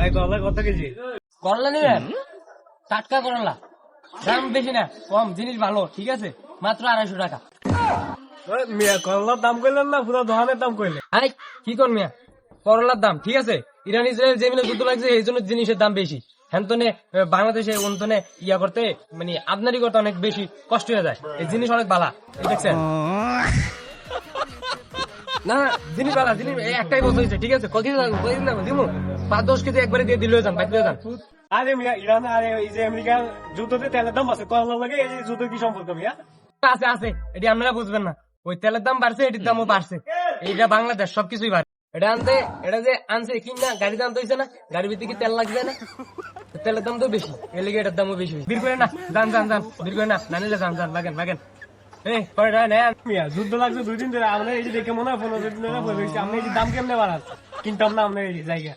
ভাই করলা কত কেজি? করলা নিবেন? টাটকা করলা, দাম বেশি না, কম, জিনিস ভালো, ঠিক আছে, মাত্র 250 টাকা। মিয়া করলার দাম কইলেন না পুরো দোকানের দাম কইলেন? আই কি কর মিয়া, করলার দাম ঠিক আছে, ইরান ইসরায়েল যেমিনে যুদ্ধ লাগছে এই জন্য জিনিসের দাম বেশি। হ্যাঁ তো বাংলাদেশে অন্তনে ইয়া করতে মানে আপনারই করতে অনেক বেশি কষ্ট হয়ে যায়। এই জিনিস অনেক বালা, এই দেখছেন না, জিনিস বালা, জিনিস এই একটাই বছর হয়েছে, ঠিক আছে, কতদিন লাগবে, কতদিন লাগবে দিব 5-10 কেজি একবারে দিয়ে দিলে যান, বাইরে যান। আরে মিয়া ইরান আরে এই যে আমেরিকার জুতোতে তেলের দাম আছে, করলা লাগে এই যে জুতো কি সম্পর্ক মিয়া? আছে আছে, এটি আপনারা বুঝবেন না, ওই তেলের দাম বাড়ছে, এটির দামও বাড়ছে। এইটা বাংলাদেশ, সবকিছুই বাড়ে। এটা আনতে, এটা যে আনছে কিনা গাড়িতে আনতে হয়েছে না, গাড়ির ভিতরে কি তেল লাগবে না, তেলের দাম তো বেশি, এর লেগে এটার দামও বেশি। বের করে না, যান যান যান, বের করে না, না নিলে যান যান, লাগেন লাগেন। এই করে নেন মিয়া যুদ্ধ লাগছে 2 দিন ধরে, আমরা এই যে দেখে মনে হয় 15 দিন ধরে বলে দিচ্ছি, আমরা এই যে দাম কেমনে বাড়াচ্ছি, কিনতাম না আমরা এই জায়গা।